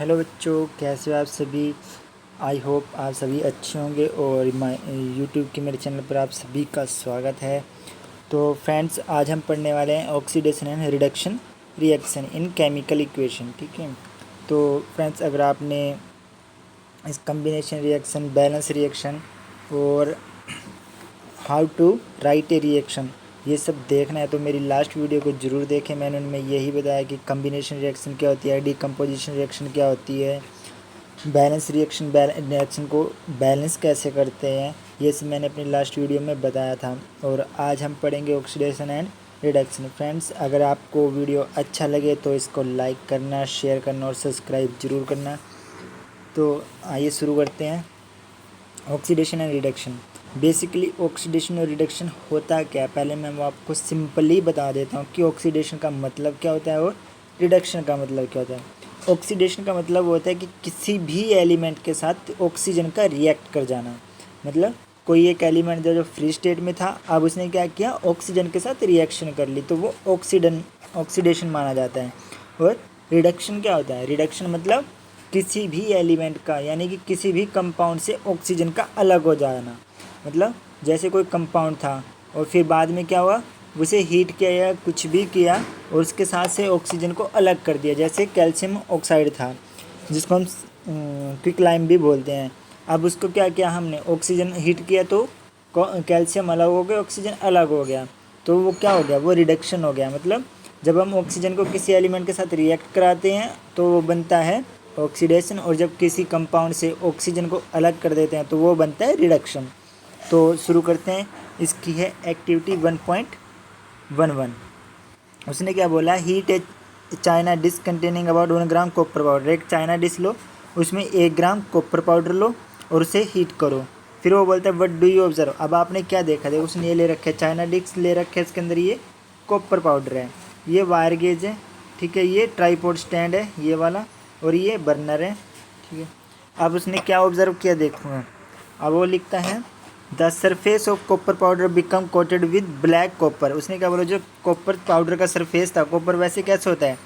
Hello बच्चों, कैसे हो आप सभी। आई होप आप सभी अच्छे होंगे और यूट्यूब के मेरे चैनल पर आप सभी का स्वागत है। तो फ्रेंड्स, आज हम पढ़ने वाले हैं oxidation and reduction reaction in chemical equation. ठीक है, तो फ्रेंड्स, अगर आपने इस कम्बिनेशन रिएक्शन, बैलेंस रिएक्शन और how to write a reaction ये सब देखना है तो मेरी लास्ट वीडियो को ज़रूर देखें। मैंने उनमें यही बताया कि कम्बिनेशन रिएक्शन क्या होती है, डिकम्पोजिशन रिएक्शन क्या होती है, बैलेंस रिएक्शन को बैलेंस कैसे करते हैं, ये सब मैंने अपनी लास्ट वीडियो में बताया था। और आज हम पढ़ेंगे ऑक्सीडेशन एंड रिडक्शन। फ्रेंड्स, अगर आपको वीडियो अच्छा लगे तो इसको लाइक करना, शेयर करना और सब्सक्राइब ज़रूर करना। तो आइए शुरू करते हैं। Oxidation and reduction, basically oxidation और रिडक्शन होता क्या है, पहले मैं वो आपको सिंपली बता देता हूँ कि ऑक्सीडेशन का मतलब क्या होता है और रिडक्शन का मतलब क्या होता है। ऑक्सीडेशन का मतलब होता है कि किसी भी एलिमेंट के साथ ऑक्सीजन का रिएक्ट कर जाना। मतलब कोई एक एलिमेंट जो फ्री स्टेट में था, अब उसने क्या किया, ऑक्सीजन के साथ रिएक्शन कर ली, तो वो ऑक्सीडेशन माना जाता है। और रिडक्शन क्या होता है, रिडक्शन मतलब किसी भी एलिमेंट का, यानी कि किसी भी कंपाउंड से ऑक्सीजन का अलग हो जाना। मतलब जैसे कोई कंपाउंड था और फिर बाद में क्या हुआ, उसे हीट किया या कुछ भी किया और उसके साथ से ऑक्सीजन को अलग कर दिया। जैसे कैल्शियम ऑक्साइड था जिसको हम क्विकलाइम भी बोलते हैं। अब उसको क्या किया हमने, ऑक्सीजन हीट किया तो कैल्शियम अलग हो गया, ऑक्सीजन अलग हो गया, तो वो क्या हो गया, वो रिडक्शन हो गया। मतलब जब हम ऑक्सीजन को किसी एलिमेंट के साथ रिएक्ट कराते हैं तो वो बनता है ऑक्सीडेशन, और जब किसी कंपाउंड से ऑक्सीजन को अलग कर देते हैं तो वो बनता है रिडक्शन। तो शुरू करते हैं। इसकी है एक्टिविटी 1.11। उसने क्या बोला, heat A China dish containing about 1 gram copper powder. एक चाइना डिश लो, उसमें 1 ग्राम कॉपर पाउडर लो और उसे हीट करो। फिर वो बोलता है व्हाट डू यू ऑब्जर्व। अब आपने क्या देखा, देखो उसने ये ले रखे है, चाइना डिश ले रखे है, इसके अंदर ये कॉपर पाउडर है, ये वायर गेज है, ठीक है, ये ट्राईपोड स्टैंड है ये वाला, और ये बर्नर है, ठीक है। अब उसने क्या ऑब्जर्व किया देखूँगा, अब वो लिखता है the surface of copper powder become coated with black copper. उसने क्या बोला, जो कॉपर पाउडर का सरफेस था, कॉपर वैसे कैसे होता है,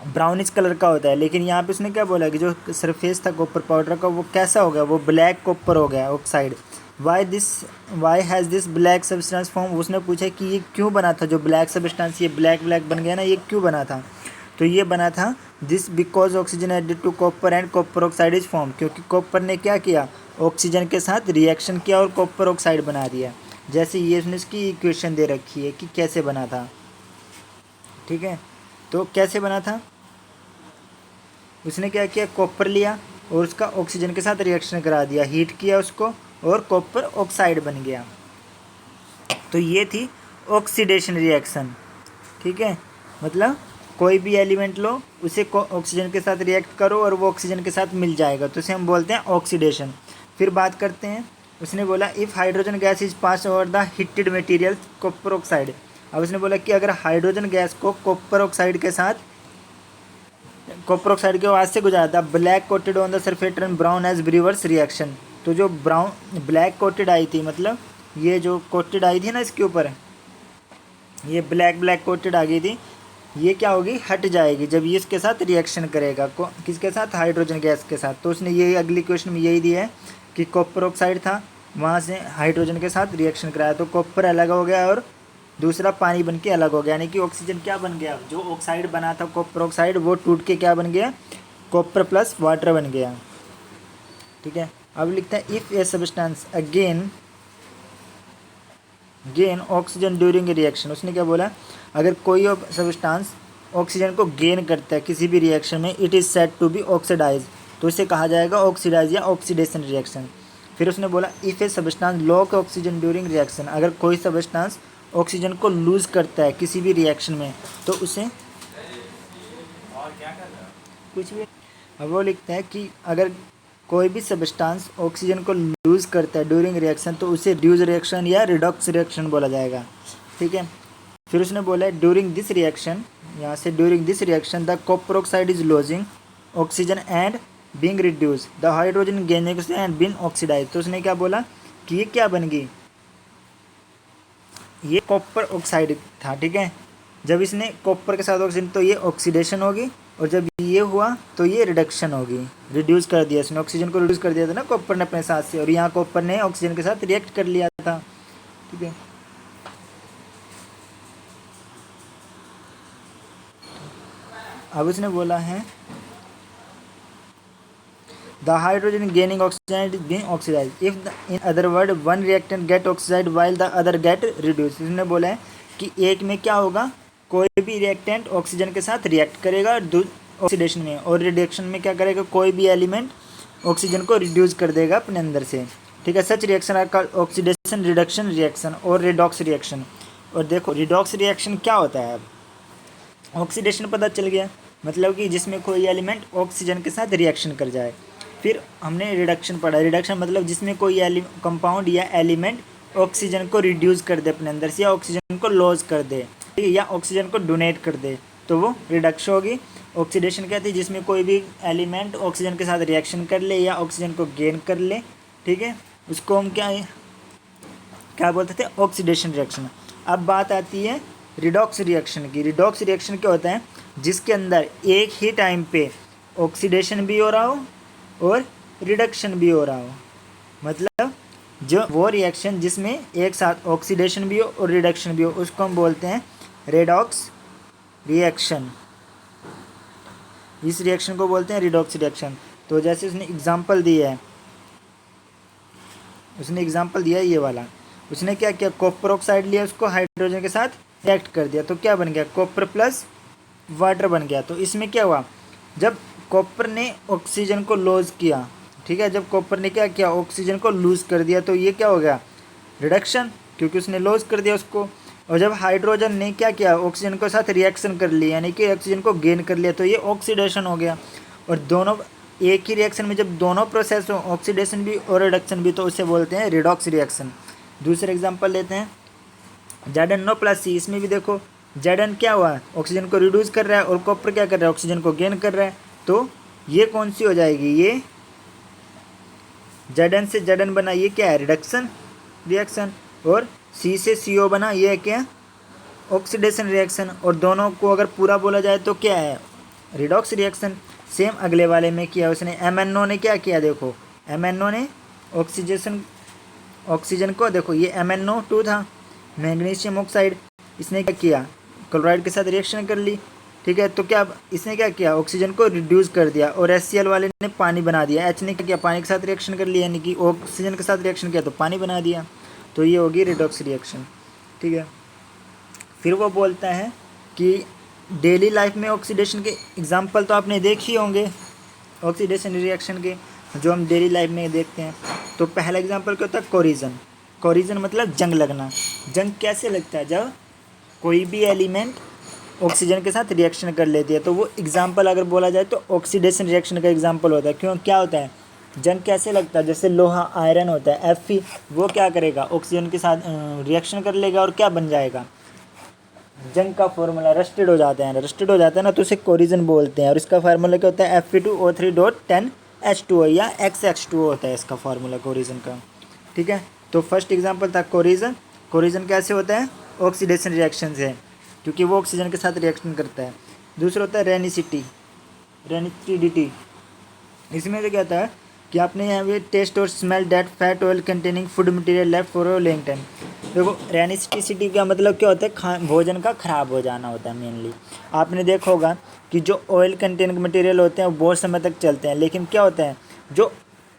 ब्राउनिश कलर का होता है, लेकिन यहाँ पे उसने क्या बोला कि जो सरफेस था कॉपर पाउडर का वो कैसा हो गया, वो ब्लैक कॉपर हो गया oxide. Why has this black substance form. उसने पूछा कि ये क्यों बना था, जो ब्लैक सब्सटेंस ये ब्लैक ब्लैक बन गया ना, ये क्यों बना था। तो ये बना था this because oxygen added to copper and copper oxide is form. क्योंकि कॉपर ने क्या किया, ऑक्सीजन के साथ रिएक्शन किया और कॉपर ऑक्साइड बना दिया। जैसे ये उसने इसकी इक्वेशन दे रखी है कि कैसे बना था, ठीक है। तो कैसे बना था, उसने क्या किया, कॉपर लिया और उसका ऑक्सीजन के साथ रिएक्शन करा दिया, हीट किया उसको और कॉपर ऑक्साइड बन गया। तो ये थी ऑक्सीडेशन रिएक्शन, ठीक है। मतलब कोई भी एलिमेंट लो, उसे ऑक्सीजन के साथ रिएक्ट करो और वो ऑक्सीजन के साथ मिल जाएगा, तो उसे हम बोलते हैं ऑक्सीडेशन। फिर बात करते हैं, उसने बोला if hydrogen gas is pass over the heated material copper oxide. अब उसने बोला कि अगर हाइड्रोजन गैस को कॉपर ऑक्साइड के बाद से गुजारा था, black coated on the surface turn brown as reverse reaction. तो जो ब्राउन ब्लैक कोटेड आई थी, मतलब ये जो कोटेड आई थी ना इसके ऊपर, ये ब्लैक ब्लैक कोटेड आ गई थी, ये क्या होगी, हट जाएगी जब ये इसके साथ रिएक्शन करेगा, किसके साथ, हाइड्रोजन गैस के साथ। तो उसने यही अगली क्वेश्चन में यही दिया है कि कॉपर ऑक्साइड था, वहाँ से हाइड्रोजन के साथ रिएक्शन कराया तो कॉपर अलग हो गया और दूसरा पानी बन के अलग हो गया, यानी कि ऑक्सीजन क्या बन गया, जो ऑक्साइड बना था कॉपर ऑक्साइड, वो टूट के क्या बन गया, कॉपर प्लस वाटर बन गया, ठीक है। अब लिखते हैं if a substance again gain oxygen during reaction. उसने क्या बोला, अगर कोई सब्सटेंस ऑक्सीजन को गेन करता है किसी भी रिएक्शन में, it is said to be oxidise, तो इसे कहा जाएगा ऑक्सीडाइज या ऑक्सीडेशन रिएक्शन। फिर उसने बोला if a substance lock oxygen during reaction. अगर कोई सब्सटेंस ऑक्सीजन को लूज़ करता है किसी भी रिएक्शन में तो उसे कुछ भी। अब वो लिखता है कि अगर कोई भी सब्सटेंस ऑक्सीजन को लूज़ करता है ड्यूरिंग रिएक्शन तो उसे ड्यूज रिएक्शन या रिडॉक्स रिएक्शन बोला जाएगा, ठीक है। फिर उसने बोला है ड्यूरिंग दिस रिएक्शन, यहाँ से during this reaction the copper oxide is losing oxygen and being reduce the hydrogen gaining and being oxidise. तो उसने क्या बोला कि ये क्या बन गई, ये कॉपर ऑक्साइड था, ठीक है। जब इसने कॉपर के साथ ऑक्सीजन, तो ये ऑक्सीडेशन होगी और जब ये हुआ तो ये रिडक्शन होगी, रिड्यूस कर दिया इसने, ऑक्सीजन को रिड्यूस कर दिया था ना कॉपर ने अपने साथ से, और यहाँ कॉपर ने ऑक्सीजन के साथ रिएक्ट कर लिया था। ठीक है, अब उसने बोला है the hydrogen gaining oxide is being oxidized if the, in other word one reactant get oxidized while the other get reduced। इसने बोला है कि एक में क्या होगा, कोई भी रिएक्टेंट ऑक्सीजन के साथ रिएक्ट करेगा ऑक्सीडेशन में, और रिडक्शन में क्या करेगा, कोई भी एलिमेंट ऑक्सीजन को रिड्यूस कर देगा अपने अंदर से। ठीक है, such reaction are called oxidation reduction reaction और रिडॉक्स रिएक्शन। और देखो रिडॉक्स रिएक्शन क्या होता है, अब ऑक्सीडेशन पता चल गया, मतलब कि जिसमें कोई एलिमेंट ऑक्सीजन के साथ रिएक्शन कर जाए। फिर हमने रिडक्शन पढ़ा, रिडक्शन मतलब जिसमें कोई कंपाउंड या एलिमेंट ऑक्सीजन को रिड्यूस कर दे अपने अंदर से, या ऑक्सीजन को लॉस कर दे, ठीक है, या ऑक्सीजन को डोनेट कर दे, तो वो रिडक्शन होगी। ऑक्सीडेशन कहते हैं जिसमें कोई भी एलिमेंट ऑक्सीजन के साथ रिएक्शन कर ले या ऑक्सीजन को गेन कर ले, ठीक है, उसको हम क्या बोलते थे, ऑक्सीडेशन रिएक्शन। अब बात आती है रिडॉक्स रिएक्शन की। रिडॉक्स रिएक्शन क्या होता है, जिसके अंदर एक ही टाइम पे ऑक्सीडेशन भी हो रहा हो और रिडक्शन भी हो रहा हो, मतलब जो वो रिएक्शन जिसमें एक साथ ऑक्सीडेशन भी हो और रिडक्शन भी हो, उसको हम बोलते हैं रेडॉक्स रिएक्शन। इस रिएक्शन को बोलते हैं रिडॉक्स रिएक्शन। तो जैसे उसने एग्जांपल दिया है, ये वाला, उसने क्या किया, कॉपर ऑक्साइड लिया, उसको हाइड्रोजन के साथ रिएक्ट कर दिया, तो क्या बन गया, कॉपर प्लस वाटर बन गया। तो इसमें क्या हुआ, जब कॉपर ने ऑक्सीजन को लॉस किया, ठीक है, जब कॉपर ने क्या किया, ऑक्सीजन को लूज़ कर दिया, तो ये क्या हो गया, रिडक्शन, क्योंकि उसने लॉस कर दिया उसको। और जब हाइड्रोजन ने क्या किया, ऑक्सीजन के साथ रिएक्शन कर लिया, यानी कि ऑक्सीजन को गेन कर लिया, तो ये ऑक्सीडेशन हो गया। और दोनों एक ही रिएक्शन में जब दोनों प्रोसेस हो, ऑक्सीडेशन भी और रिडक्शन भी, तो उसे बोलते हैं रिडॉक्स रिएक्शन। दूसरे एग्जाम्पल लेते हैं Zn+C। इसमें भी देखो Zn क्या हुआ, ऑक्सीजन को रिड्यूस कर रहा है, और कॉपर क्या कर रहा है, ऑक्सीजन को गेन कर रहा है। तो ये कौन सी हो जाएगी, ये Zn से Zn बना, ये क्या है, रिडक्शन रिएक्शन, और C से CO बना, ये है क्या, ऑक्सीडेशन रिएक्शन। और दोनों को अगर पूरा बोला जाए तो क्या है, रिडॉक्स रिएक्शन। सेम अगले वाले में किया उसने, MnO ने क्या किया, देखो MnO ने ऑक्सीजन को, देखो ये MnO2 था, मैग्नीशियम ऑक्साइड, इसने क्या किया, क्लोराइड के साथ रिएक्शन कर ली, ठीक है, तो क्या इसने क्या किया, ऑक्सीजन को रिड्यूस कर दिया, और HCl वाले ने पानी बना दिया। H ने क्या किया, पानी के साथ रिएक्शन कर लिया, यानी कि ऑक्सीजन के साथ रिएक्शन किया तो पानी बना दिया, तो ये होगी रिडॉक्स रिएक्शन। ठीक है, फिर वो बोलता है कि डेली लाइफ में ऑक्सीडेशन के एग्जाम्पल तो आपने देखे ही होंगे, ऑक्सीडेशन रिएक्शन के जो हम डेली लाइफ में देखते हैं। तो पहला एग्जाम्पल क्या होता है, कोरिजन। कोरिजन मतलब जंग लगना। जंग कैसे लगता है, जब कोई भी एलिमेंट ऑक्सीजन के साथ रिएक्शन कर लेती है, तो वो एग्जाम्पल अगर बोला जाए तो ऑक्सीडेशन रिएक्शन का एग्जाम्पल होता है। क्यों, क्या होता है, जंग कैसे लगता है, जैसे लोहा आयरन होता है Fe, वो क्या करेगा, ऑक्सीजन के साथ रिएक्शन कर लेगा और क्या बन जाएगा, जंग का फार्मूला रस्टेड हो जाता है ना, तो उसे कोरिजन बोलते हैं। और इसका फार्मूला क्या होता है, Fe2O3.10H2O या XX2O होता है इसका फार्मूला कोरिजन का। ठीक है, तो फर्स्ट एग्जांपल था कोरिजन। कोरिजन कैसे होता है, ऑक्सीडेशन रिएक्शन से, क्योंकि वो ऑक्सीजन के साथ रिएक्शन करता है। दूसरा होता है रेनिसिडिटी। इसमें से क्या होता है कि आपने यहाँ पे टेस्ट और smell that fat oil containing food material left for a long time. देखो रेनिसिडिटी का मतलब क्या होता है, भोजन का ख़राब हो जाना होता है मेनली। आपने देखा होगा कि जो ऑयल कंटेनिंग मटेरियल होते हैं वो बहुत समय तक चलते हैं, लेकिन क्या होता है जो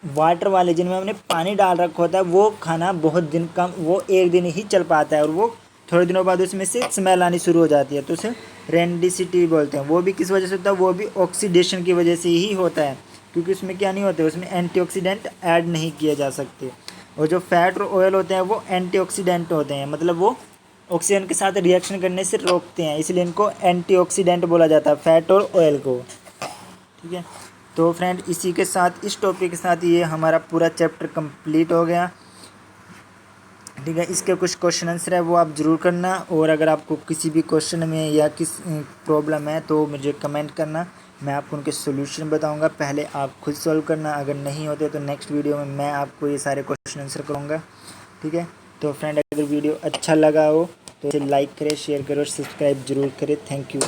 वाटर वाले जिनमें हमने पानी डाल रखा होता है वो खाना बहुत दिन कम, वो एक दिन ही चल पाता है, और वो थोड़े दिनों बाद उसमें से स्मेल आनी शुरू हो जाती है, तो उसे रेनिसिडिटी बोलते हैं। वो भी किस वजह से होता है, वो भी ऑक्सीडेशन की वजह से ही होता है, क्योंकि उसमें क्या नहीं होता, उसमें एंटीऑक्सीडेंट ऐड नहीं किए जा सकते। और जो फैट और ऑयल होते हैं वो एंटीऑक्सीडेंट होते हैं, मतलब वो ऑक्सीजन के साथ रिएक्शन करने से रोकते हैं, इसलिए इनको एंटीऑक्सीडेंट बोला जाता है, फैट और ऑयल को। ठीक है, तो फ्रेंड इसी के साथ, इस टॉपिक के साथ ये हमारा पूरा चैप्टर कंप्लीट हो गया। ठीक है, इसके कुछ क्वेश्चन आंसर है वो आप ज़रूर करना, और अगर आपको किसी भी क्वेश्चन में या किस प्रॉब्लम है तो मुझे कमेंट करना, मैं आपको उनके सोल्यूशन बताऊंगा। पहले आप खुद सॉल्व करना, अगर नहीं होते तो नेक्स्ट वीडियो में मैं आपको ये सारे क्वेश्चन आंसर करूँगा। ठीक है, तो फ्रेंड अगर वीडियो अच्छा लगा हो तो इसे लाइक करें, शेयर करें और सब्सक्राइब जरूर करें। Thank you.